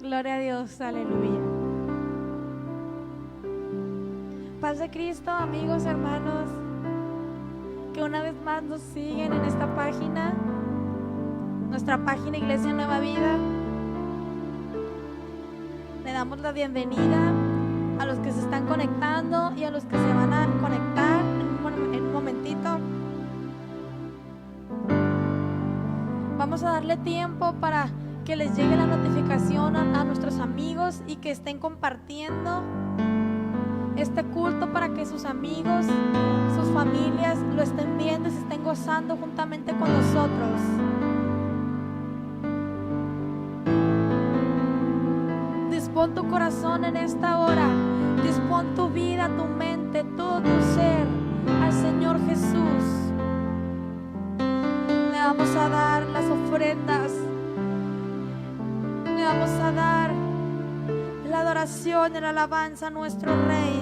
Gloria a Dios, aleluya. Paz de Cristo, amigos, hermanos, que una vez más nos siguen en esta página, nuestra página Iglesia Nueva Vida. Le damos la bienvenida a los que se están conectando y a los que se van a conectar en un momentito. Vamos a darle tiempo para que les llegue la notificación a nuestros amigos y que estén compartiendo este culto para que sus amigos, sus familias lo estén viendo y se estén gozando juntamente con nosotros. Dispón tu corazón en esta hora, dispón tu vida, tu mente, todo tu ser al Señor Jesús. Le vamos a dar las ofrendas, le vamos a dar la adoración y la alabanza a nuestro Rey.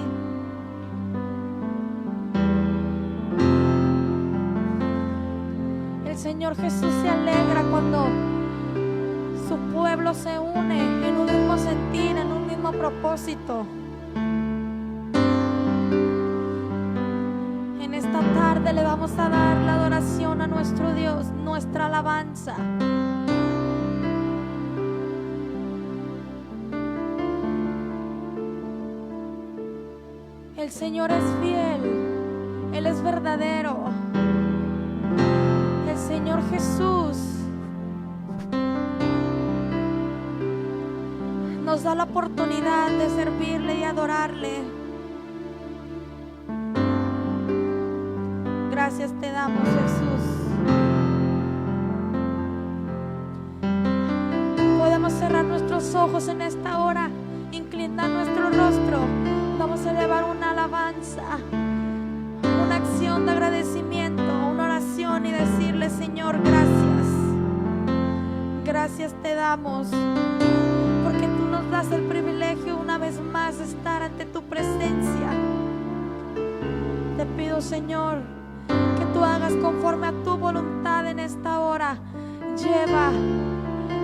El Señor Jesús se alegra cuando su pueblo se une en un mismo sentir, en un mismo propósito. En esta tarde le vamos a dar la adoración a nuestro Dios, nuestra alabanza. El Señor es fiel, Él es verdadero. El Señor Jesús nos da la oportunidad de servirle y adorarle. Gracias te damos, Jesús. Podemos cerrar nuestros ojos en esta hora, inclinar nuestro rostro. Vamos a elevar una alabanza, una acción de agradecimiento, una oración y decirle: Señor, gracias. Gracias te damos, porque tú nos das el privilegio una vez más de estar ante tu presencia. Te pido, Señor, que tú hagas conforme a tu voluntad en esta hora. Lleva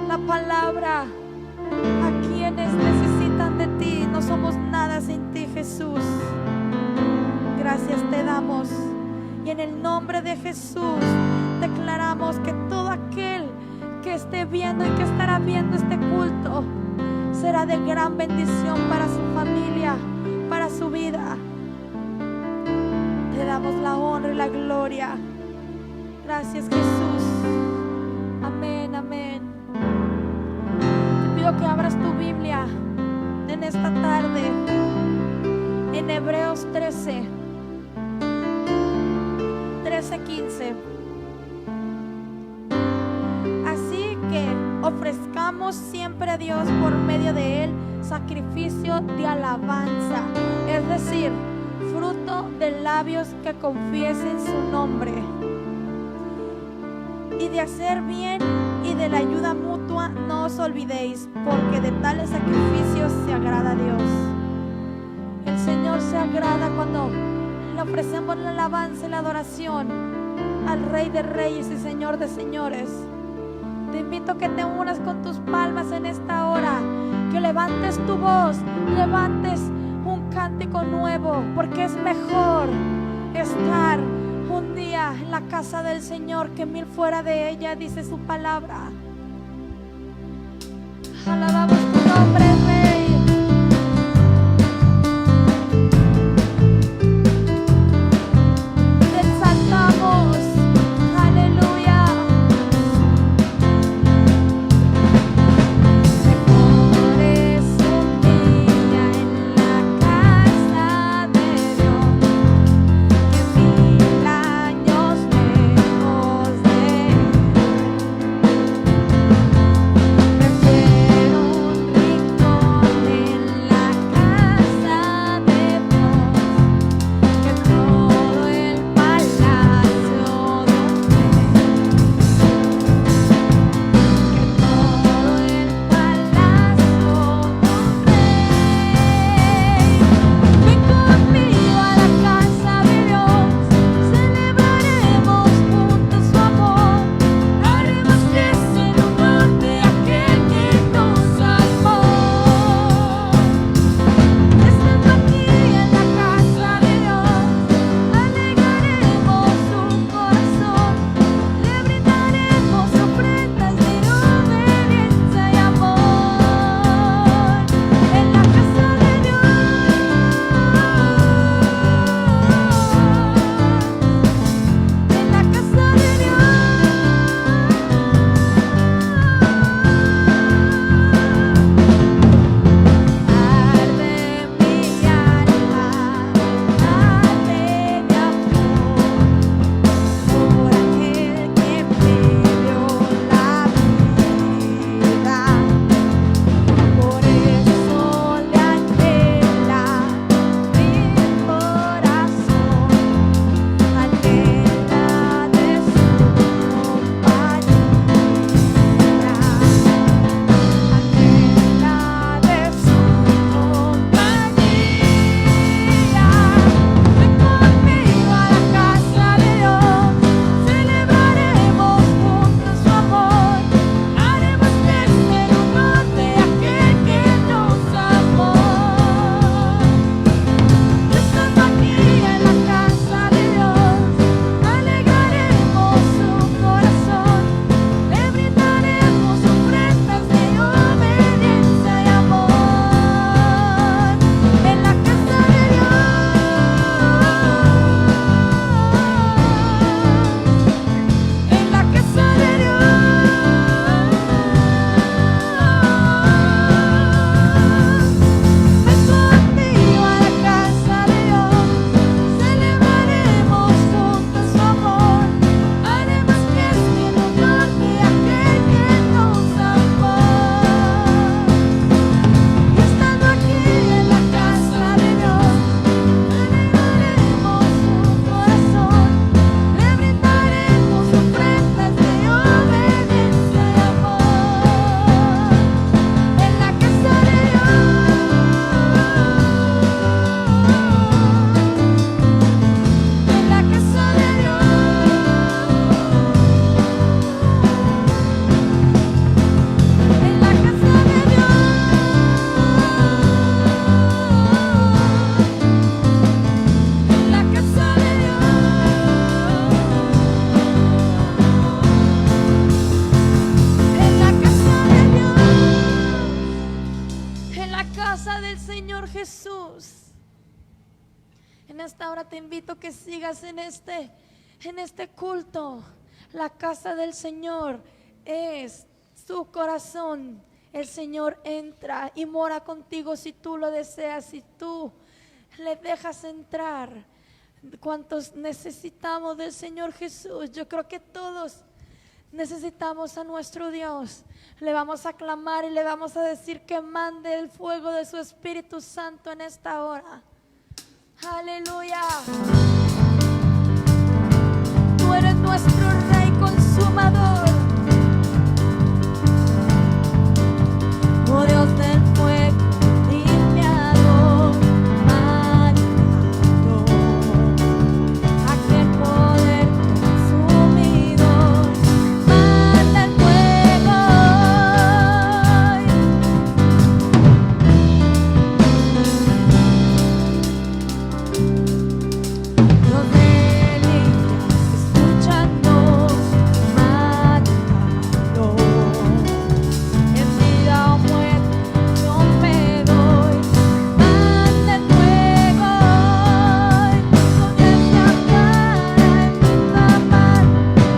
la palabra a quienes necesitan de ti. No somos nada sin ti, Jesús. Gracias te damos. Y en el nombre de Jesús declaramos que todo aquel que esté viendo y que estará viendo este culto será de gran bendición para su familia, para su vida. Te damos la honra y la gloria. Gracias, Jesús. Amén, amén. Te pido que abras tu Biblia en esta tarde en Hebreos 13:15. Así que ofrezcamos siempre a Dios por medio de Él sacrificio de alabanza, es decir, fruto de labios que confiesen su nombre, y de hacer bien y de la ayuda mutua no os olvidéis, porque de tales sacrificios se agrada a Dios. El Señor se agrada cuando le ofrecemos la alabanza y la adoración al Rey de Reyes y Señor de Señores. Te invito a que te unas con tus palmas en esta hora, que levantes tu voz, levantes un cántico nuevo, porque es mejor estar un día en la casa del Señor que 1000 fuera de ella, dice su palabra. Alabamos tu nombre, Rey. Te exaltamos. Aleluya. Mejor es un día en la casa de Dios que 1000 años lejos de Él. Prefiero casa del Señor Jesús. En esta hora te invito a que sigas en este culto. La casa del Señor es su corazón. El Señor entra y mora contigo si tú lo deseas, si tú le dejas entrar. ¿Cuántos necesitamos del Señor Jesús? Yo creo que todos necesitamos a nuestro Dios. Le vamos a clamar y le vamos a decir que mande el fuego de su Espíritu Santo en esta hora. Aleluya. Tú eres nuestro Rey consumador. Oh Dios del fuego, limpiador, manchador, aquel poder consumidor, manda el fuego hoy. Los delirios escuchando, matando. En vida o muerte yo me doy, manda el fuego hoy. Con esta cara en mi amar,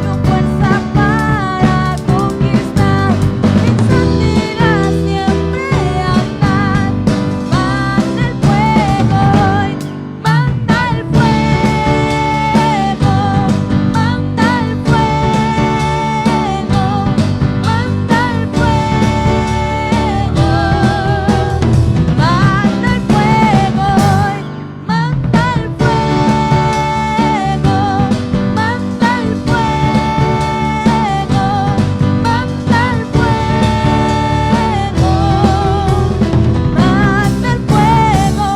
con fuerza para conquistar, en santidad siempre andar. Manda el fuego hoy, manda el fuego, manda el fuego, manda el fuego, manda el fuego hoy, manda el fuego, manda el fuego, manda el fuego, manda el fuego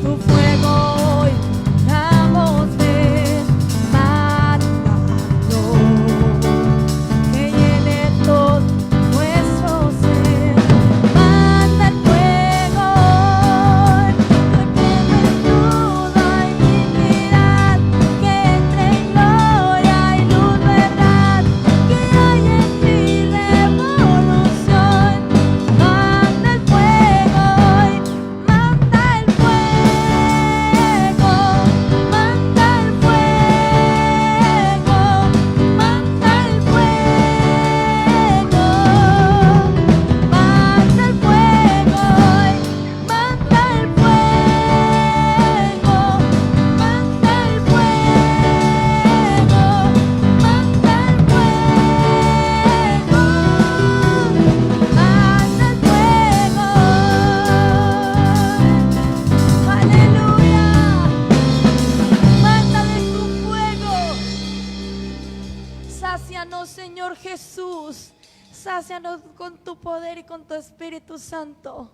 tu fuego hoy, vamos ver, matando, que llene todo nuestro ser. Manda el fuego hoy, que duda y dignidad, que entre en gloria y luz, verdad, que hay en ti revolución. Manda el fuego hoy, manda el fuego, manda el fuego, manda el fuego, manda el fuego hoy, manda el fuego, manda el fuego, manda el fuego, manda el fuego. Aleluya. Mándale tu fuego. Sácianos, Señor Jesús. Sácianos con tu poder y con tu Espíritu Santo.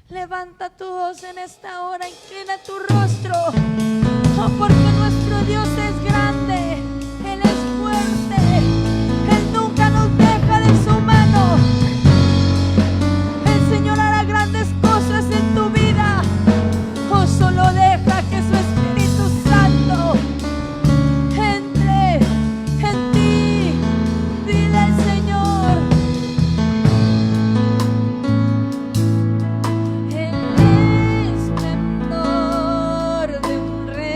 Levanta tu voz en esta hora, inclina tu rostro. Oh, porque nuestro Dios es grande, Él es fuerte, Él nunca nos deja de su mano. El Señor hará grandes cosas en tu vida. Oh, solo deja que su Espíritu Santo entre en ti. Dile al Señor, el esplendor de un rey.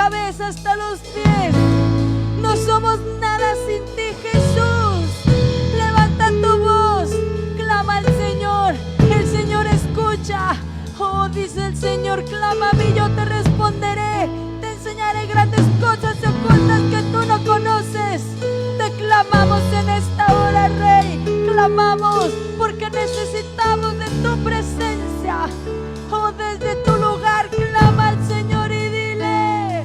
cabeza hasta los pies. No somos nada sin ti, Jesús. Levanta tu voz, clama al Señor. El Señor escucha. Oh, dice el Señor, clama a mí, yo te responderé. Te enseñaré grandes cosas ocultas que tú no conoces. Te clamamos en esta hora, Rey. Clamamos porque necesitamos de tu presencia. Oh, desde tu lugar clama al Señor y dile: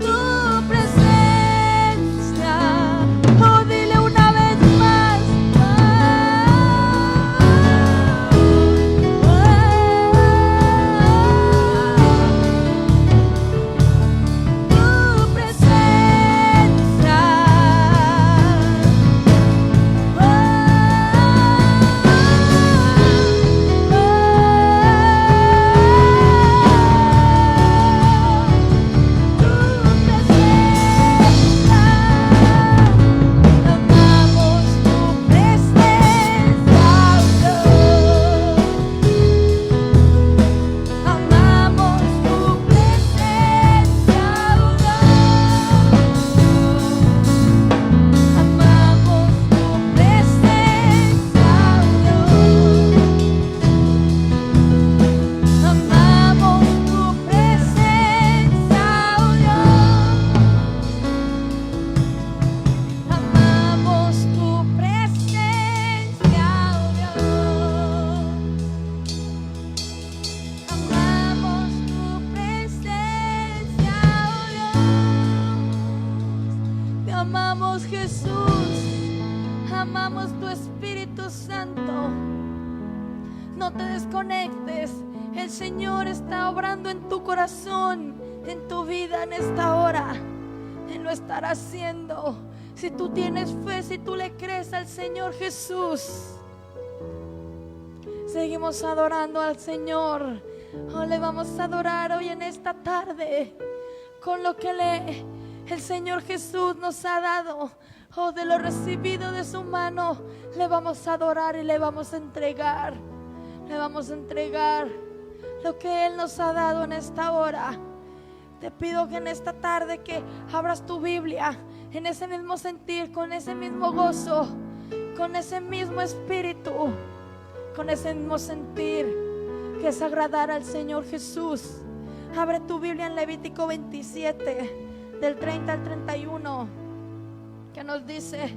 tu presencia. Amamos, Jesús, amamos tu Espíritu Santo. No te desconectes, el Señor está obrando en tu corazón, en tu vida en esta hora. Él lo estará haciendo. Si tú tienes fe, si tú le crees al Señor Jesús. Seguimos adorando al Señor. Oh, le vamos a adorar hoy en esta tarde con lo que el Señor Jesús nos ha dado. Oh, de lo recibido de su mano le vamos a adorar y le vamos a entregar. Le vamos a entregar lo que Él nos ha dado en esta hora. Te pido que en esta tarde que abras tu Biblia en ese mismo sentir, con ese mismo gozo, con ese mismo espíritu, con ese mismo sentir que es agradar al Señor Jesús. Abre tu Biblia en Levítico 27 del 30 al 31, que nos dice: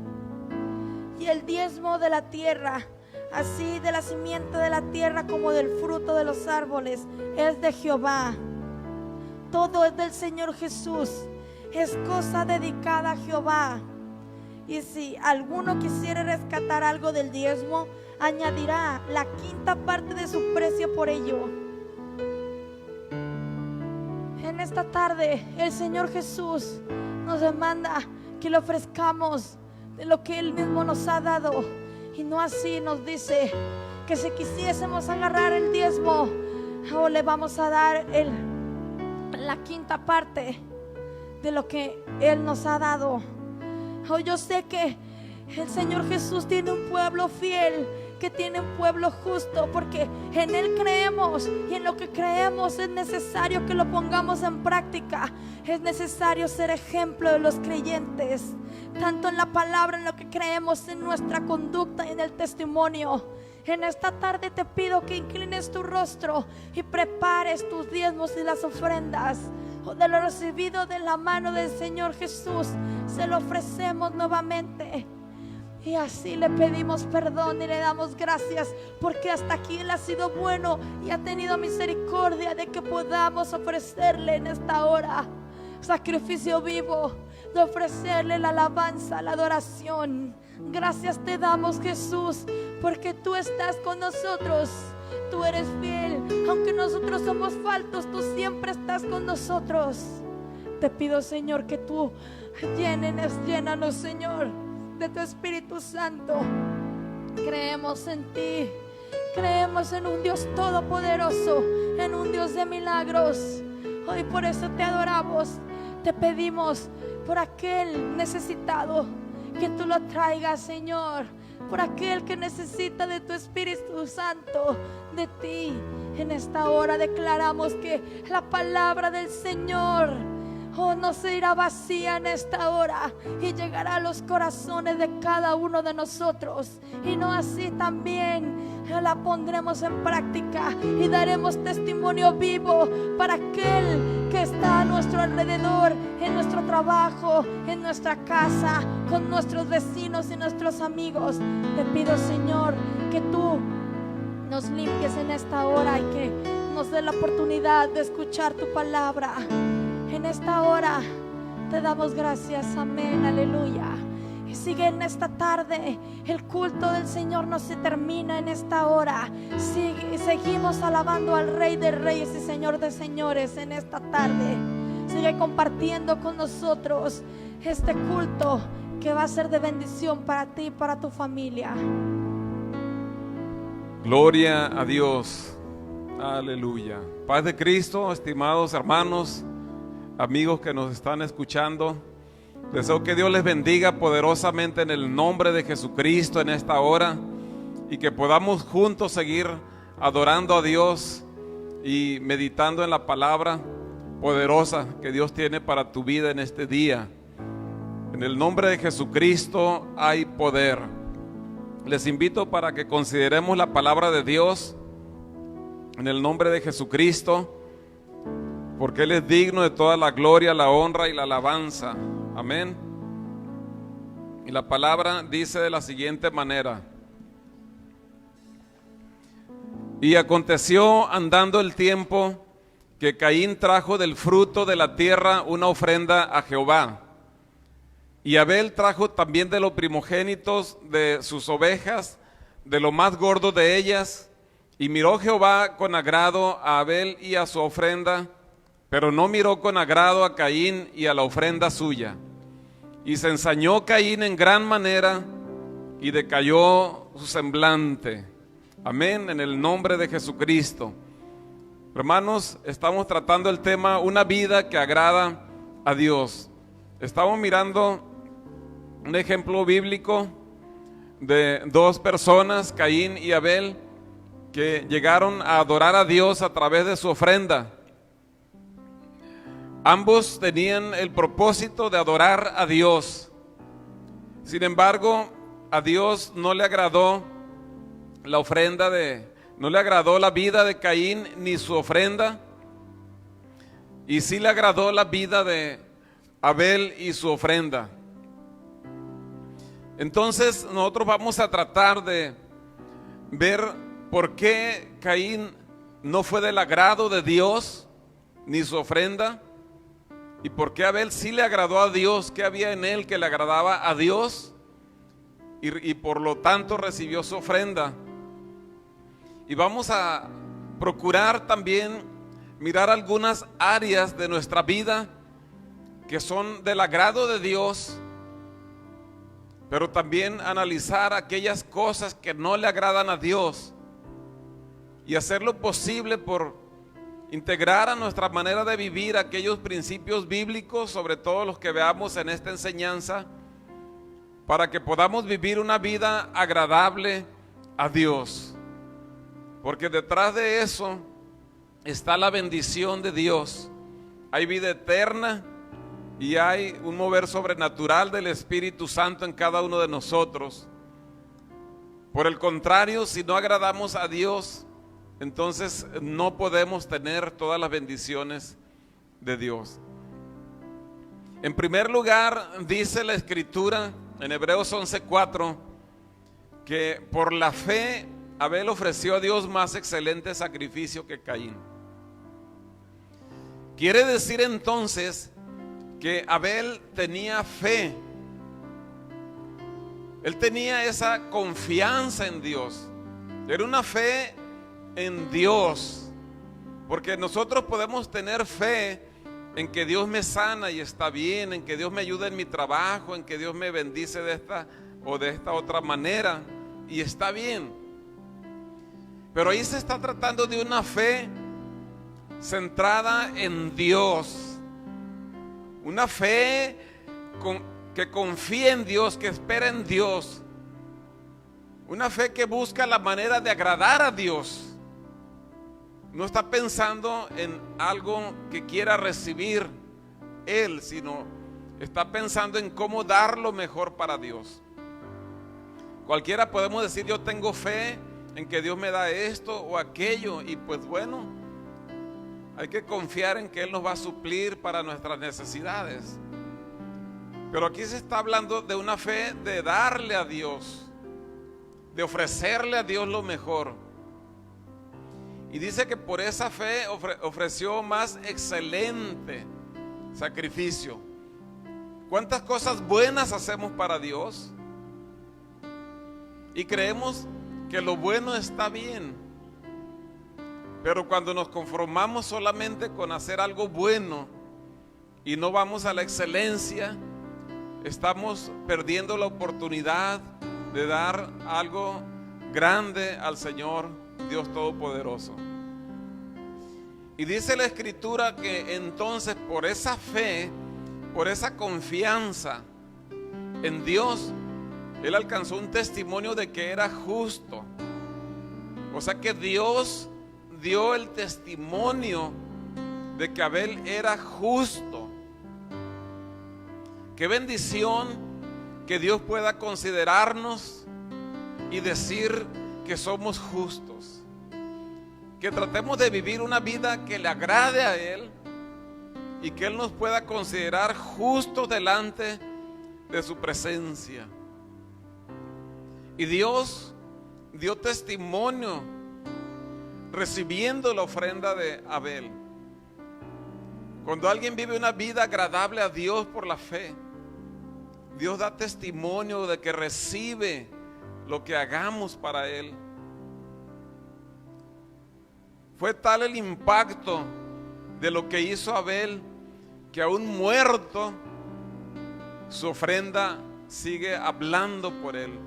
y el diezmo de la tierra, así de la simiente de la tierra como del fruto de los árboles, es de Jehová. Todo es del Señor Jesús, es cosa dedicada a Jehová. Y si alguno quisiere rescatar algo del diezmo, añadirá la quinta parte de su precio por ello. En esta tarde el Señor Jesús nos demanda que le ofrezcamos de lo que Él mismo nos ha dado. Y no así nos dice que si quisiésemos agarrar el diezmo, o le vamos a dar la quinta parte de lo que Él nos ha dado. Oh, yo sé que el Señor Jesús tiene un pueblo fiel, que tiene un pueblo justo, porque en Él creemos, y en lo que creemos es necesario que lo pongamos en práctica. Es necesario ser ejemplo de los creyentes, tanto en la palabra, en lo que creemos, en nuestra conducta y en el testimonio. En esta tarde te pido que inclines tu rostro y prepares tus diezmos y las ofrendas. De lo recibido de la mano del Señor Jesús, se lo ofrecemos nuevamente. Y así le pedimos perdón y le damos gracias, porque hasta aquí Él ha sido bueno y ha tenido misericordia de que podamos ofrecerle en esta hora sacrificio vivo, de ofrecerle la alabanza, la adoración. Gracias te damos, Jesús, porque tú estás con nosotros. Tú eres fiel, aunque nosotros somos faltos, tú siempre estás con nosotros. Te pido, Señor, que tú llénanos, Señor, de tu Espíritu Santo. Creemos en ti, creemos en un Dios todopoderoso, en un Dios de milagros. Hoy por eso te adoramos, te pedimos por aquel necesitado, que tú lo traigas, Señor. Por aquel que necesita de tu Espíritu Santo, de ti. En esta hora declaramos que la palabra del Señor no se irá vacía en esta hora, y llegará a los corazones de cada uno de nosotros. Y no así también la pondremos en práctica y daremos testimonio vivo para aquel que está a nuestro alrededor, en nuestro trabajo, en nuestra casa, con nuestros vecinos y nuestros amigos. Te pido, Señor, que tú nos limpies en esta hora y que nos dé la oportunidad de escuchar tu palabra. En esta hora te damos gracias, amén, aleluya. Y sigue en esta tarde, el culto del Señor no se termina en esta hora. Seguimos alabando al Rey de Reyes y Señor de Señores en esta tarde. Sigue compartiendo con nosotros este culto que va a ser de bendición para ti y para tu familia. Gloria a Dios, aleluya. Paz de Cristo, estimados hermanos, amigos que nos están escuchando. Deseo que Dios les bendiga poderosamente en el nombre de Jesucristo en esta hora, y que podamos juntos seguir adorando a Dios y meditando en la palabra poderosa que Dios tiene para tu vida en este día. En el nombre de Jesucristo hay poder. Les invito para que consideremos la palabra de Dios en el nombre de Jesucristo, porque Él es digno de toda la gloria, la honra y la alabanza. Amén. Y la palabra dice de la siguiente manera: y aconteció andando el tiempo que Caín trajo del fruto de la tierra una ofrenda a Jehová, y Abel trajo también de los primogénitos de sus ovejas, de lo más gordo de ellas. Y miró Jehová con agrado a Abel y a su ofrenda, pero no miró con agrado a Caín y a la ofrenda suya. Y se ensañó Caín en gran manera, y decayó su semblante. Amén, en el nombre de Jesucristo. Hermanos, estamos tratando el tema una vida que agrada a Dios. Estamos mirando un ejemplo bíblico de dos personas, Caín y Abel, que llegaron a adorar a Dios a través de su ofrenda. Ambos tenían el propósito de adorar a Dios. Sin embargo, a Dios no le agradó la ofrenda no le agradó la vida de Caín ni su ofrenda, y sí le agradó la vida de Abel y su ofrenda. Entonces nosotros vamos a tratar de ver por qué Caín no fue del agrado de Dios ni su ofrenda, y por qué Abel sí le agradó a Dios, qué había en él que le agradaba a Dios, y por lo tanto recibió su ofrenda. Y vamos a procurar también mirar algunas áreas de nuestra vida que son del agrado de Dios, pero también analizar aquellas cosas que no le agradan a Dios y hacer lo posible por integrar a nuestra manera de vivir aquellos principios bíblicos, sobre todo los que veamos en esta enseñanza, para que podamos vivir una vida agradable a Dios. Porque detrás de eso está la bendición de Dios. Hay vida eterna y hay un mover sobrenatural del Espíritu Santo en cada uno de nosotros. Por el contrario, si no agradamos a Dios, entonces no podemos tener todas las bendiciones de Dios. En primer lugar, dice la Escritura en Hebreos 11:4 que por la fe Abel ofreció a Dios más excelente sacrificio que Caín. Quiere decir entonces que Abel tenía fe. Él tenía esa confianza en Dios. Era una fe en Dios. Porque nosotros podemos tener fe en que Dios me sana y está bien, en que Dios me ayuda en mi trabajo, en que Dios me bendice de esta o de esta otra manera, y está bien. Pero ahí se está tratando de una fe centrada en Dios. Una fe que confía en Dios, que espera en Dios. Una fe que busca la manera de agradar a Dios. No está pensando en algo que quiera recibir Él, sino está pensando en cómo dar lo mejor para Dios. Cualquiera podemos decir: yo tengo fe en que Dios me da esto o aquello, y pues bueno, hay que confiar en que Él nos va a suplir para nuestras necesidades. Pero aquí se está hablando de una fe de darle a Dios, de ofrecerle a Dios lo mejor. Y dice que por esa fe ofreció más excelente sacrificio. ¿Cuántas cosas buenas hacemos para Dios? Y creemos que lo bueno está bien. Pero cuando nos conformamos solamente con hacer algo bueno y no vamos a la excelencia, estamos perdiendo la oportunidad de dar algo grande al Señor Dios Todopoderoso. Y dice la Escritura que entonces por esa fe, por esa confianza en Dios, él alcanzó un testimonio de que era justo. O sea que Dios dio el testimonio de que Abel era justo. Qué bendición que Dios pueda considerarnos y decir que somos justos. Que tratemos de vivir una vida que le agrade a Él y que Él nos pueda considerar justos delante de su presencia. Y Dios dio testimonio recibiendo la ofrenda de Abel. Cuando alguien vive una vida agradable a Dios por la fe, Dios da testimonio de que recibe lo que hagamos para Él. Fue tal el impacto de lo que hizo Abel que aún muerto, su ofrenda sigue hablando por él.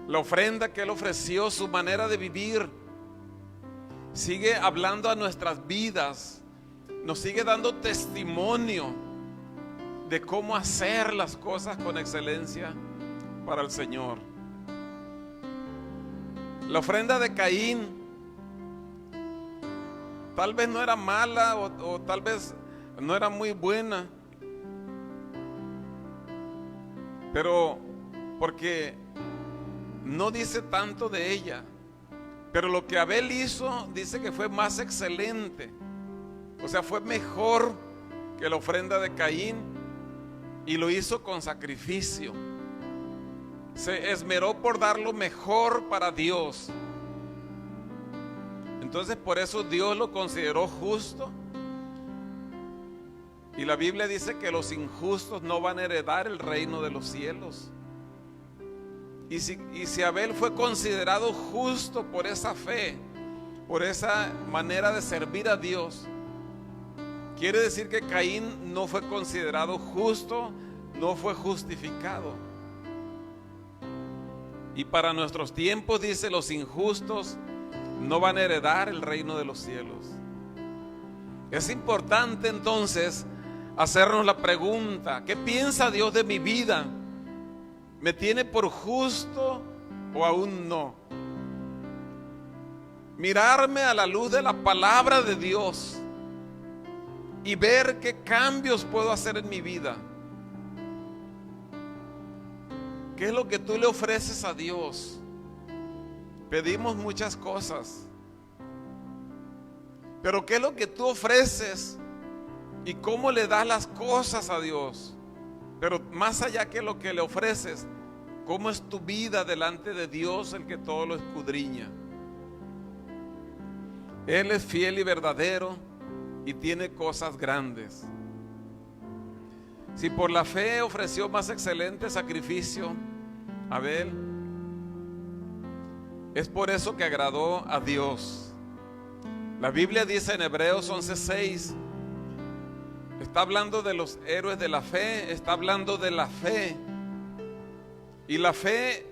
La ofrenda que él ofreció, su manera de vivir, sigue hablando a nuestras vidas, nos sigue dando testimonio de cómo hacer las cosas con excelencia para el Señor. La ofrenda de Caín tal vez no era mala o tal vez no era muy buena, pero porque no dice tanto de ella. Pero lo que Abel hizo dice que fue más excelente, o sea, fue mejor que la ofrenda de Caín, y lo hizo con sacrificio. Se esmeró por dar lo mejor para Dios. Entonces por eso Dios lo consideró justo. Y la Biblia dice que los injustos no van a heredar el reino de los cielos. Y si Abel fue considerado justo por esa fe, por esa manera de servir a Dios, quiere decir que Caín no fue considerado justo, no fue justificado. Y para nuestros tiempos dice: los injustos no van a heredar el reino de los cielos. Es importante entonces hacernos la pregunta: ¿qué piensa Dios de mi vida? ¿Me tiene por justo o aún no? Mirarme a la luz de la palabra de Dios y ver qué cambios puedo hacer en mi vida. ¿Qué es lo que tú le ofreces a Dios? Pedimos muchas cosas, pero ¿qué es lo que tú ofreces y cómo le das las cosas a Dios? Pero más allá que lo que le ofreces, ¿cómo es tu vida delante de Dios, el que todo lo escudriña? Él es fiel y verdadero y tiene cosas grandes. Si por la fe ofreció más excelente sacrificio Abel, es por eso que agradó a Dios. La Biblia dice en Hebreos 11:6, está hablando de los héroes de la fe, está hablando de la fe. Y la fe,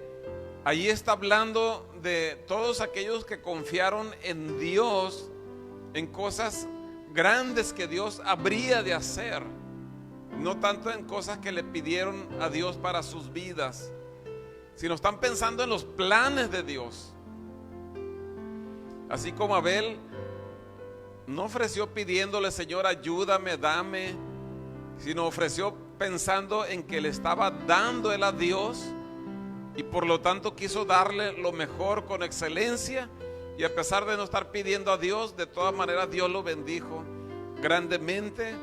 ahí está hablando de todos aquellos que confiaron en Dios, en cosas grandes que Dios habría de hacer, no tanto en cosas que le pidieron a Dios para sus vidas, sino están pensando en los planes de Dios. Así como Abel no ofreció pidiéndole, Señor, ayúdame, dame, sino ofreció pensando en que le estaba dando él a Dios, y por lo tanto quiso darle lo mejor con excelencia. Y a pesar de no estar pidiendo a Dios, de todas maneras Dios lo bendijo grandemente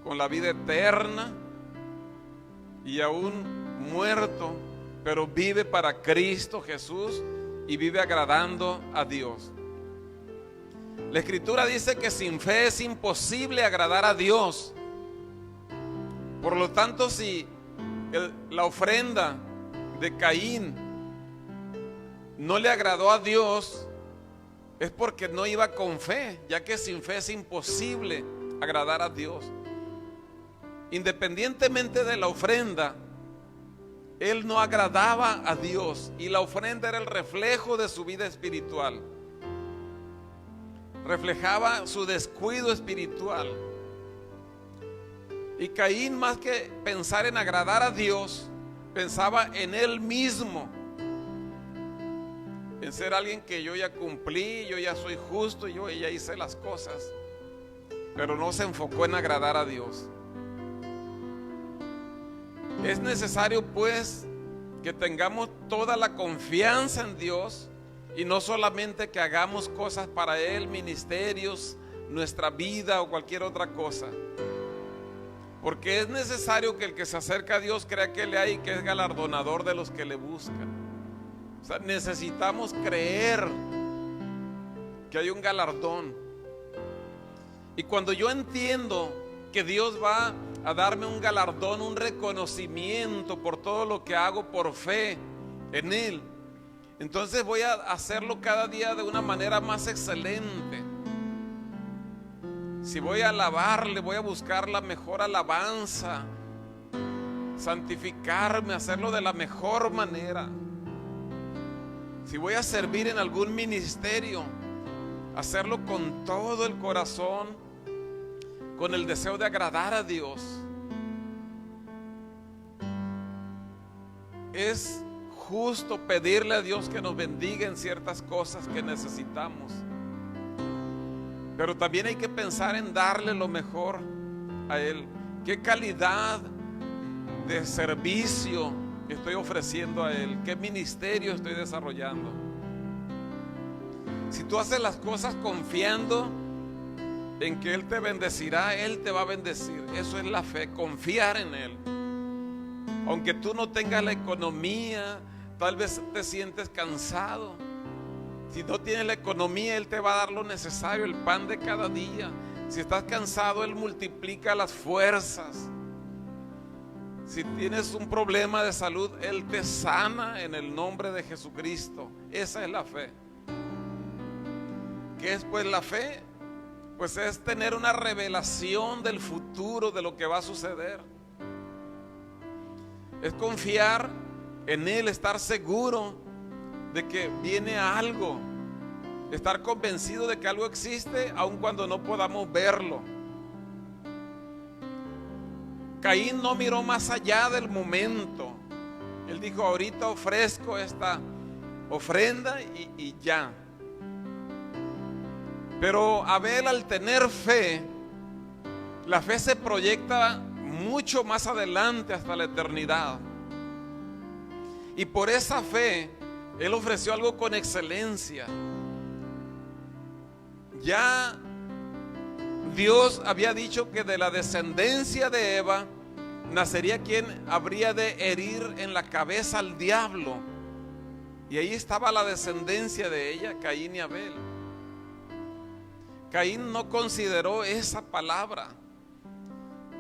con la vida eterna, y aún muerto, pero vive para Cristo Jesús y vive agradando a Dios. La Escritura dice que sin fe es imposible agradar a Dios. Por lo tanto, si la ofrenda de Caín no le agradó a Dios, es porque no iba con fe, ya que sin fe es imposible agradar a Dios. Independientemente de la ofrenda, él no agradaba a Dios, y la ofrenda era el reflejo de su vida espiritual. Reflejaba su descuido espiritual. Y Caín, más que pensar en agradar a Dios, pensaba en él mismo, en ser alguien que yo ya cumplí, yo ya soy justo, yo ya hice las cosas, pero no se enfocó en agradar a Dios. Es necesario pues que tengamos toda la confianza en Dios, y no solamente que hagamos cosas para Él, ministerios, nuestra vida o cualquier otra cosa, porque es necesario que el que se acerca a Dios crea que Él hay, que es galardonador de los que le buscan. O sea, necesitamos creer que hay un galardón. Y cuando yo entiendo que Dios va a darme un galardón, un reconocimiento por todo lo que hago por fe en Él, entonces voy a hacerlo cada día de una manera más excelente. Si voy a alabarle, voy a buscar la mejor alabanza, santificarme, hacerlo de la mejor manera. Si voy a servir en algún ministerio, hacerlo con todo el corazón, con el deseo de agradar a Dios. Es justo pedirle a Dios que nos bendiga en ciertas cosas que necesitamos, pero también hay que pensar en darle lo mejor a Él. ¿Qué calidad de servicio estoy ofreciendo a Él? ¿Qué ministerio estoy desarrollando? Si tú haces las cosas confiando en que Él te bendecirá, Él te va a bendecir. Eso es la fe, confiar en Él. Aunque tú no tengas la economía, tal vez te sientes cansado. Si no tienes la economía, Él te va a dar lo necesario, el pan de cada día. Si estás cansado, Él multiplica las fuerzas. Si tienes un problema de salud, Él te sana en el nombre de Jesucristo. Esa es la fe. ¿Qué es pues la fe? Pues es tener una revelación del futuro, de lo que va a suceder. Es confiar en Él, estar seguro de que viene algo, estar convencido de que algo existe aun cuando no podamos verlo. Caín no miró más allá del momento. Él dijo: ahorita ofrezco esta ofrenda y ya. Pero Abel, al tener fe, la fe se proyecta mucho más adelante, hasta la eternidad. Y por esa fe él ofreció algo con excelencia. Ya Dios había dicho que de la descendencia de Eva nacería quien habría de herir en la cabeza al diablo. Y ahí estaba la descendencia de ella, Caín y Abel. Caín no consideró esa palabra,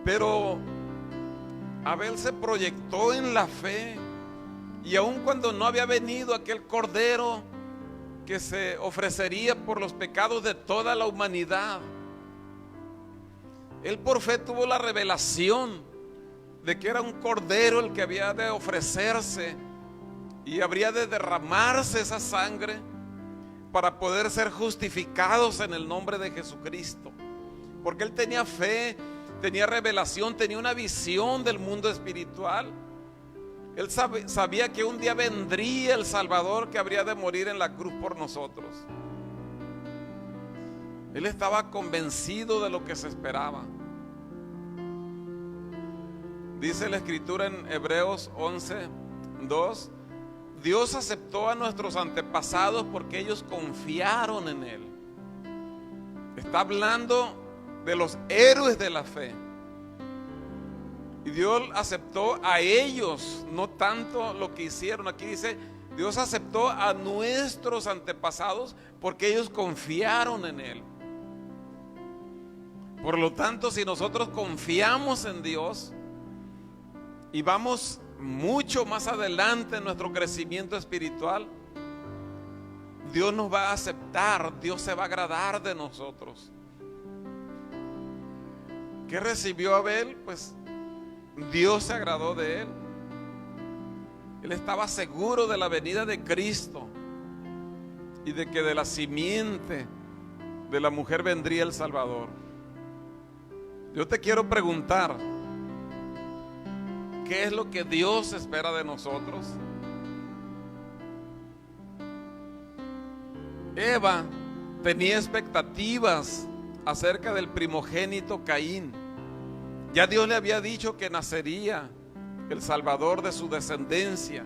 pero Abel se proyectó en la fe, y aun cuando no había venido aquel cordero que se ofrecería por los pecados de toda la humanidad, él por fe tuvo la revelación de que era un cordero el que había de ofrecerse y habría de derramarse esa sangre para poder ser justificados en el nombre de Jesucristo. Porque él tenía fe, tenía revelación, tenía una visión del mundo espiritual. Él sabía que un día vendría el Salvador que habría de morir en la cruz por nosotros. Él estaba convencido de lo que se esperaba. Dice la Escritura en Hebreos 11:2: Dios aceptó a nuestros antepasados porque ellos confiaron en Él. Está hablando de los héroes de la fe. Y Dios aceptó a ellos, no tanto lo que hicieron. Aquí dice, Dios aceptó a nuestros antepasados porque ellos confiaron en Él. Por lo tanto, si nosotros confiamos en Dios y vamos mucho más adelante en nuestro crecimiento espiritual, Dios nos va a aceptar, Dios se va a agradar de nosotros. ¿Qué recibió Abel? Pues Dios se agradó de él. Él estaba seguro de la venida de Cristo y de que de la simiente de la mujer vendría el Salvador. Yo te quiero preguntar, ¿qué es lo que Dios espera de nosotros? Eva tenía expectativas acerca del primogénito Caín. Ya Dios le había dicho que nacería el Salvador de su descendencia.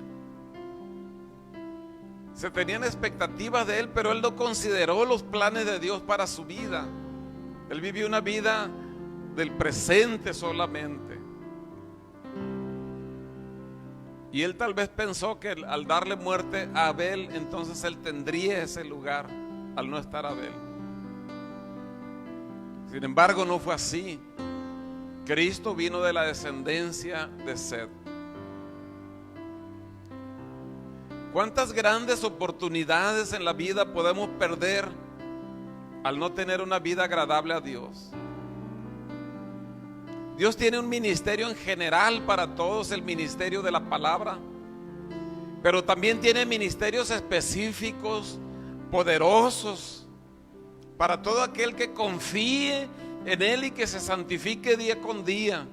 Se tenían expectativas de él, pero él no consideró los planes de Dios para su vida. Él vivió una vida del presente solamente. Y él tal vez pensó que al darle muerte a Abel, entonces él tendría ese lugar al no estar Abel. Sin embargo, no fue así. Cristo vino de la descendencia de Seth. ¿Cuántas grandes oportunidades en la vida podemos perder al no tener una vida agradable a Dios? Dios tiene un ministerio en general para todos, el ministerio de la palabra, pero también tiene ministerios específicos, poderosos, para todo aquel que confíe en Él y que se santifique día con día.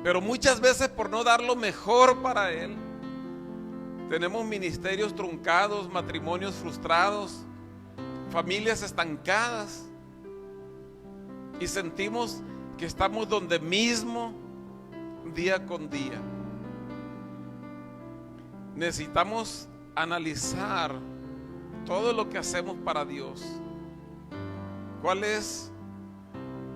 Pero muchas veces, por no dar lo mejor para Él, tenemos ministerios truncados, matrimonios frustrados, familias estancadas, y sentimos que estamos donde mismo día con día. Necesitamos analizar todo lo que hacemos para Dios. ¿Cuál es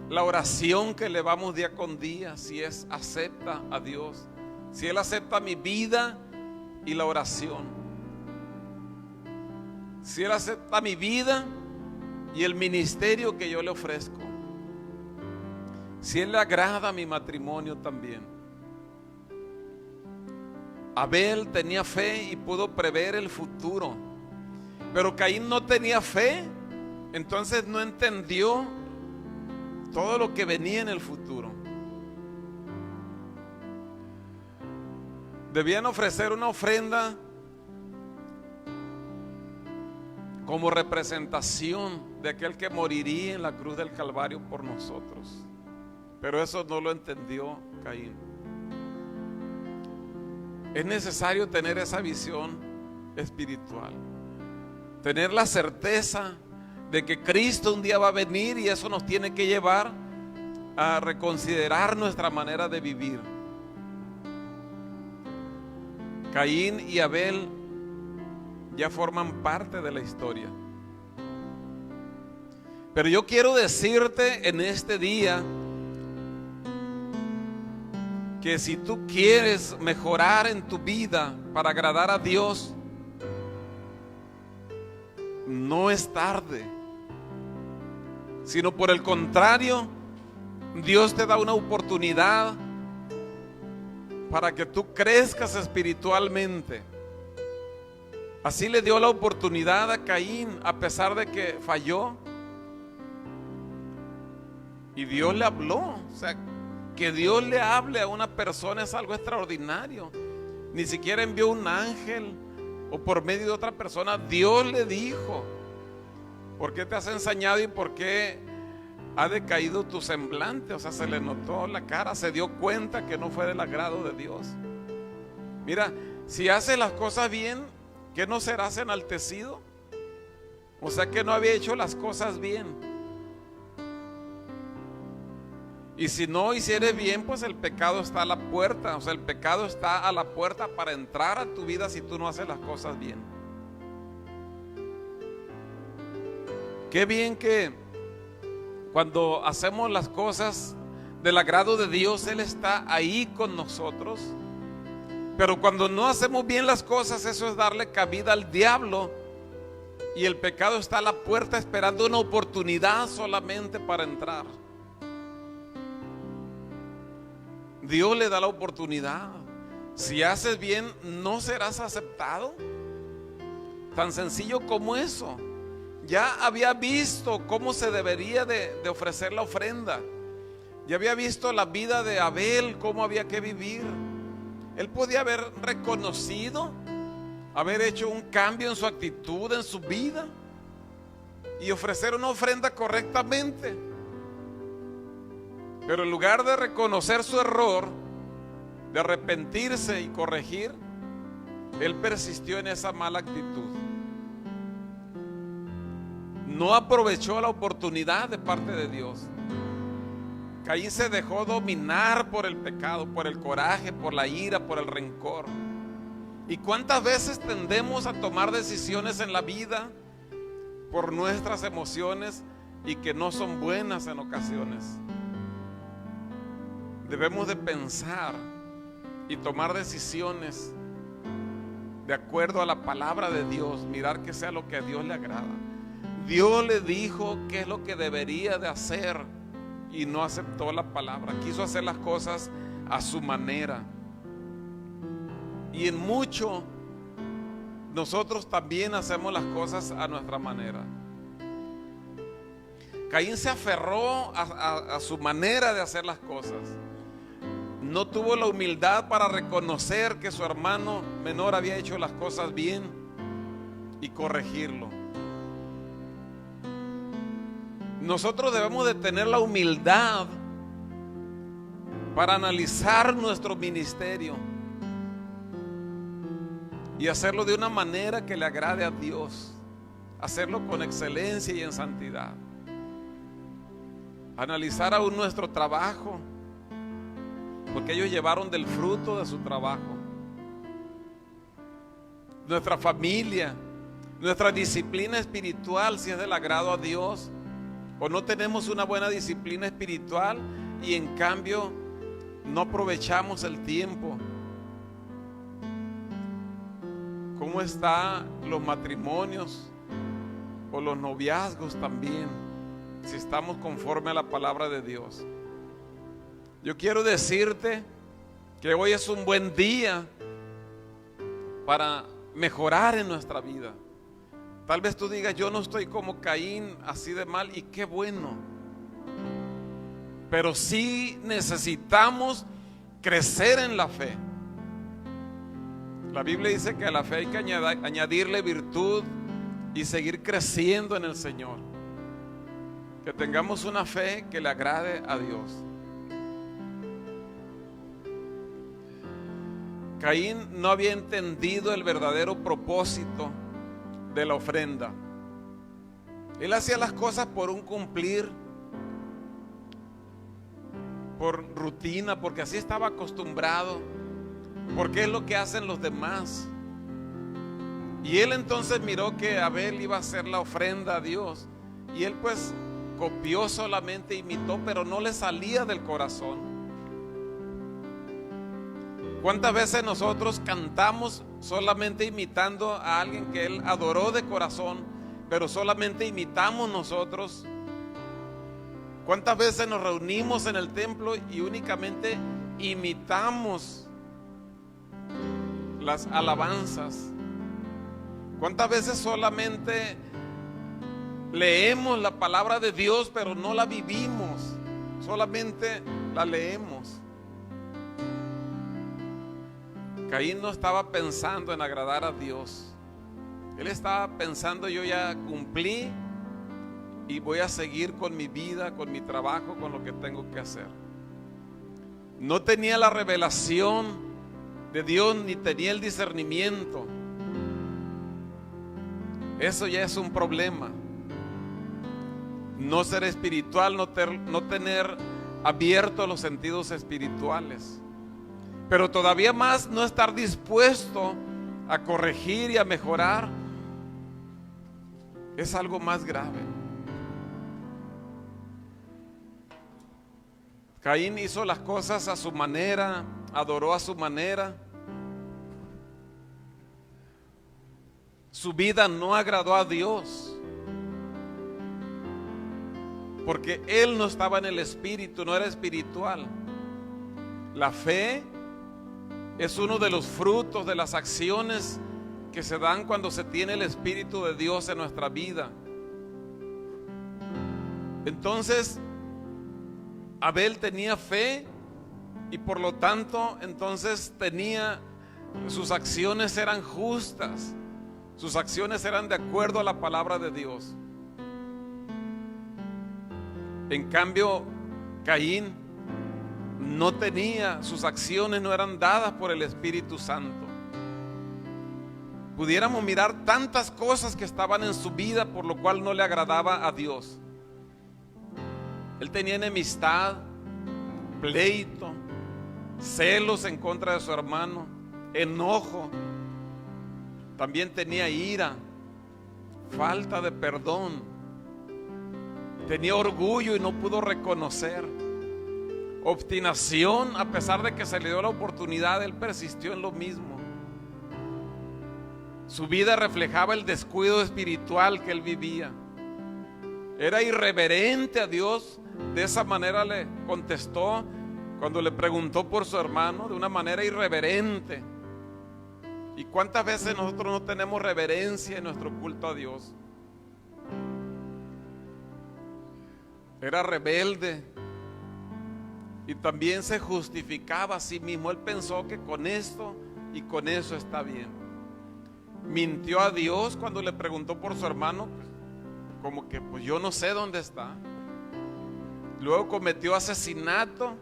la oración que elevamos día con día? Si es acepta a Dios, si Él acepta mi vida y la oración, si Él acepta mi vida y el ministerio que yo le ofrezco, si Él le agrada mi matrimonio también. Abel tenía fe y pudo prever el futuro, pero Caín no tenía fe, entonces no entendió todo lo que venía en el futuro. Debían ofrecer una ofrenda como representación de aquel que moriría en la cruz del Calvario por nosotros, pero eso no lo entendió Caín. Es necesario tener esa visión espiritual, tener la certeza de que Cristo un día va a venir, y eso nos tiene que llevar a reconsiderar nuestra manera de vivir. Caín y Abel ya forman parte de la historia, pero yo quiero decirte en este día que si tú quieres mejorar en tu vida para agradar a Dios, no es tarde, sino por el contrario, Dios te da una oportunidad para que tú crezcas espiritualmente. Así le dio la oportunidad a Caín, a pesar de que falló. Y Dios le habló. O sea, que Dios le hable a una persona es algo extraordinario. Ni siquiera envió un ángel o por medio de otra persona. Dios le dijo: ¿por qué te has ensañado y por qué ha decaído tu semblante? O sea, se le notó la cara, se dio cuenta que no fue del agrado de Dios. Mira, si haces las cosas bien, ¿qué no serás enaltecido? O sea, que no había hecho las cosas bien. Y si no hicieres bien, pues el pecado está a la puerta. O sea, el pecado está a la puerta para entrar a tu vida si tú no haces las cosas bien. Qué bien que cuando hacemos las cosas del agrado de Dios, Él está ahí con nosotros. Pero cuando no hacemos bien las cosas, eso es darle cabida al diablo. Y el pecado está a la puerta esperando una oportunidad solamente para entrar. Dios le da la oportunidad. Si haces bien, no serás aceptado. Tan sencillo como eso. Ya había visto cómo se debería de ofrecer la ofrenda. Ya había visto la vida de Abel, cómo había que vivir. Él podía haber reconocido, haber hecho un cambio en su actitud, en su vida, y ofrecer una ofrenda correctamente. Pero en lugar de reconocer su error, de arrepentirse y corregir, él persistió en esa mala actitud. No aprovechó la oportunidad de parte de Dios. Caín se dejó dominar por el pecado, por el coraje, por la ira, por el rencor. ¿Y cuántas veces tendemos a tomar decisiones en la vida por nuestras emociones y que no son buenas en ocasiones? Debemos de pensar y tomar decisiones de acuerdo a la palabra de Dios, mirar que sea lo que a Dios le agrada. Dios le dijo qué es lo que debería de hacer y no aceptó la palabra. Quiso hacer las cosas a su manera. Y en mucho nosotros también hacemos las cosas a nuestra manera. Caín se aferró a su manera de hacer las cosas. No tuvo la humildad para reconocer que su hermano menor había hecho las cosas bien y corregirlo. Nosotros debemos de tener la humildad para analizar nuestro ministerio y hacerlo de una manera que le agrade a Dios, hacerlo con excelencia y en santidad. Analizar aún nuestro trabajo, porque ellos llevaron del fruto de su trabajo. Nuestra familia, nuestra disciplina espiritual, si es del agrado a Dios, o no tenemos una buena disciplina espiritual y en cambio no aprovechamos el tiempo. ¿Cómo están los matrimonios o los noviazgos también? Si estamos conforme a la palabra de Dios. Yo quiero decirte que hoy es un buen día para mejorar en nuestra vida. Tal vez tú digas: yo no estoy como Caín, así de mal, y qué bueno. Pero sí necesitamos crecer en la fe. La Biblia dice que a la fe hay que añadirle virtud y seguir creciendo en el Señor. Que tengamos una fe que le agrade a Dios. Caín no había entendido el verdadero propósito de la ofrenda. Él hacía las cosas por un cumplir, por rutina, porque así estaba acostumbrado, porque es lo que hacen los demás. Y él entonces miró que Abel iba a hacer la ofrenda a Dios, y él pues copió solamente, imitó, pero no le salía del corazón. ¿Cuántas veces nosotros cantamos solamente imitando a alguien que él adoró de corazón, pero solamente imitamos nosotros ¿Cuántas veces nos reunimos en el templo y únicamente imitamos las alabanzas? ¿Cuántas veces solamente leemos la palabra de Dios pero no la vivimos? Solamente la leemos. Caín no estaba pensando en agradar a Dios. Él estaba pensando: yo ya cumplí y voy a seguir con mi vida, con mi trabajo, con lo que tengo que hacer. No tenía la revelación de Dios ni tenía el discernimiento. Eso ya es un problema. No ser espiritual, no tener abiertos los sentidos espirituales. Pero todavía más no estar dispuesto a corregir y a mejorar es algo más grave. Caín hizo las cosas a su manera, adoró a su manera. Su vida no agradó a Dios, porque él no estaba en el espíritu, no era espiritual. La fe es uno de los frutos de las acciones que se dan cuando se tiene el Espíritu de Dios en nuestra vida. Entonces, Abel tenía fe y por lo tanto, entonces sus acciones eran justas, sus acciones eran de acuerdo a la palabra de Dios. En cambio, Caín no tenía, sus acciones no eran dadas por el Espíritu Santo. Pudiéramos mirar tantas cosas que estaban en su vida por lo cual no le agradaba a Dios. Él tenía enemistad, pleito, celos en contra de su hermano, enojo. También tenía ira, falta de perdón. Tenía orgullo y no pudo reconocer. Obstinación, a pesar de que se le dio la oportunidad, él persistió en lo mismo. Su vida reflejaba el descuido espiritual que él vivía. Era irreverente a Dios. De esa manera le contestó cuando le preguntó por su hermano, de una manera irreverente. ¿Y cuántas veces nosotros no tenemos reverencia en nuestro culto a Dios? Era rebelde y también se justificaba a sí mismo. Él pensó que con esto y con eso está bien. Mintió a Dios cuando le preguntó por su hermano, como que pues yo no sé dónde está. Luego cometió asesinato.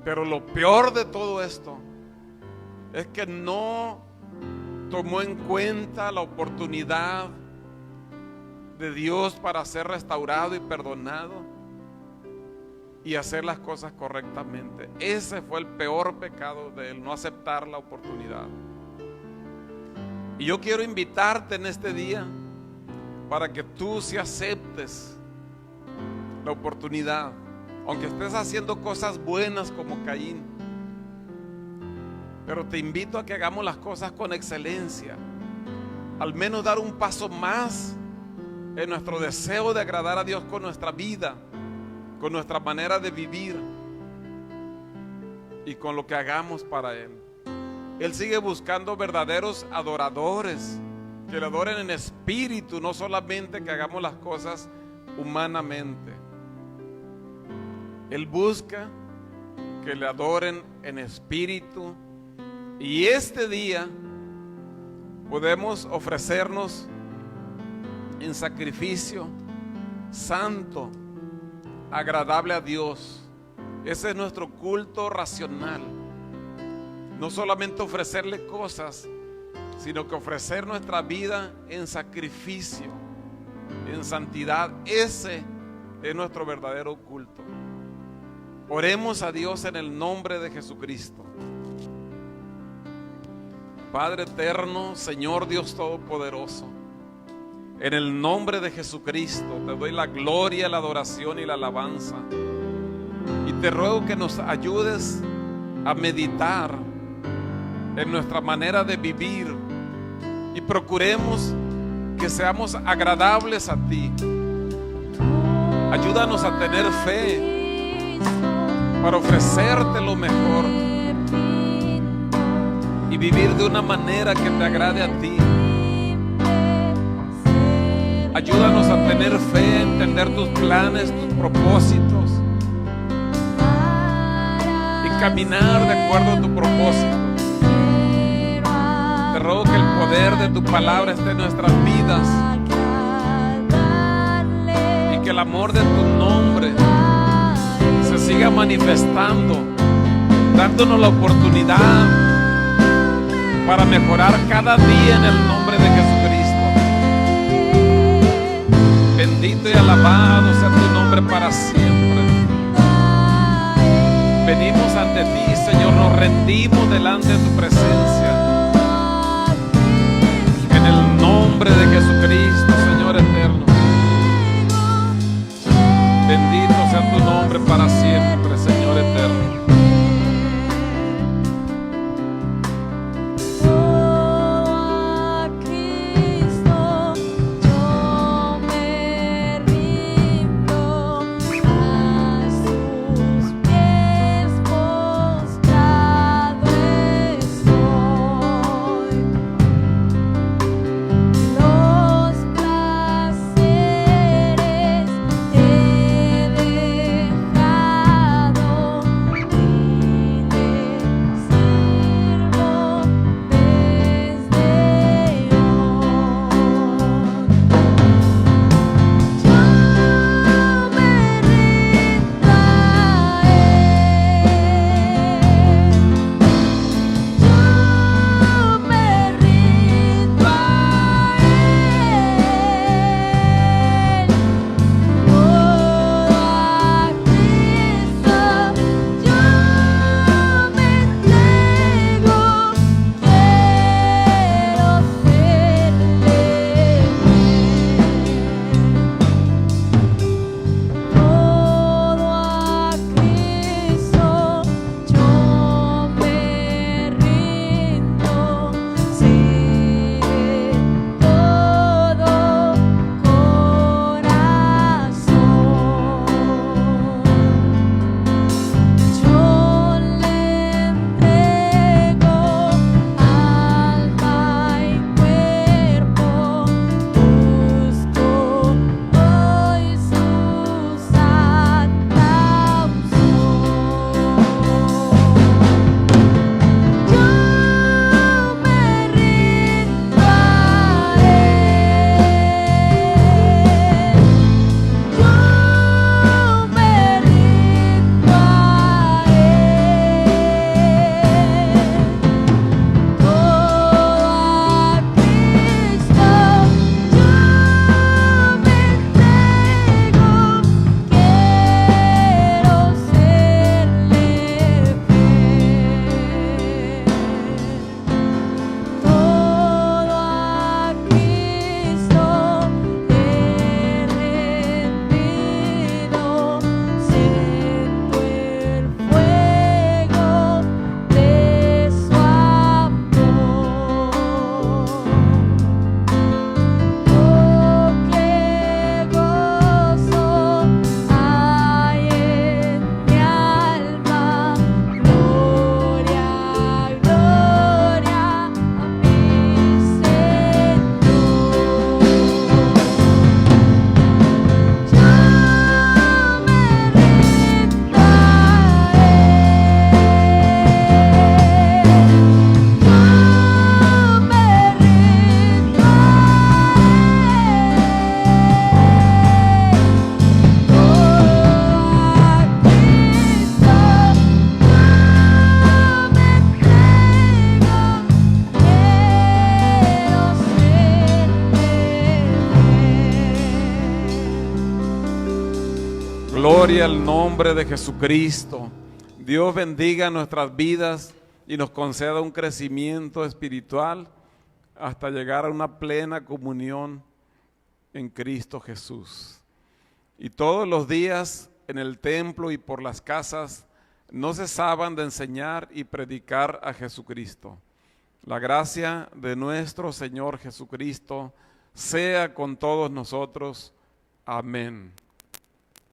Pero lo peor de todo esto es que no tomó en cuenta la oportunidad de Dios para ser restaurado y perdonado y hacer las cosas correctamente. Ese fue el peor pecado de él, no aceptar la oportunidad. Y yo quiero invitarte en este día para que tú sí aceptes la oportunidad, aunque estés haciendo cosas buenas como Caín. Pero te invito a que hagamos las cosas con excelencia, al menos dar un paso más en nuestro deseo de agradar a Dios con nuestra vida, con nuestra manera de vivir y con lo que hagamos para Él. Él sigue buscando verdaderos adoradores, que le adoren en espíritu, no solamente que hagamos las cosas humanamente. Él busca que le adoren en espíritu, y este día podemos ofrecernos en sacrificio santo, agradable a Dios. Ese es nuestro culto racional. No solamente ofrecerle cosas, sino que ofrecer nuestra vida en sacrificio, en santidad. Ese es nuestro verdadero culto. Oremos a Dios en el nombre de Jesucristo. Padre eterno, Señor Dios Todopoderoso, en el nombre de Jesucristo te doy la gloria, la adoración y la alabanza. Y te ruego que nos ayudes a meditar en nuestra manera de vivir y procuremos que seamos agradables a ti. Ayúdanos a tener fe para ofrecerte lo mejor y vivir de una manera que te agrade a ti. Ayúdanos a tener fe, a entender tus planes, tus propósitos y caminar de acuerdo a tu propósito. Te ruego que el poder de tu palabra esté en nuestras vidas y que el amor de tu nombre se siga manifestando, dándonos la oportunidad para mejorar cada día en el nombre de Jesucristo. Bendito y alabado sea tu nombre para siempre. Venimos ante ti, Señor, nos rendimos delante de tu presencia. En el nombre de Jesucristo, Señor eterno. Bendito sea tu nombre para siempre, Señor eterno. Gloria al nombre de Jesucristo. Dios bendiga nuestras vidas y nos conceda un crecimiento espiritual hasta llegar a una plena comunión en Cristo Jesús. Y todos los días en el templo y por las casas no cesaban de enseñar y predicar a Jesucristo. La gracia de nuestro Señor Jesucristo sea con todos nosotros. Amén.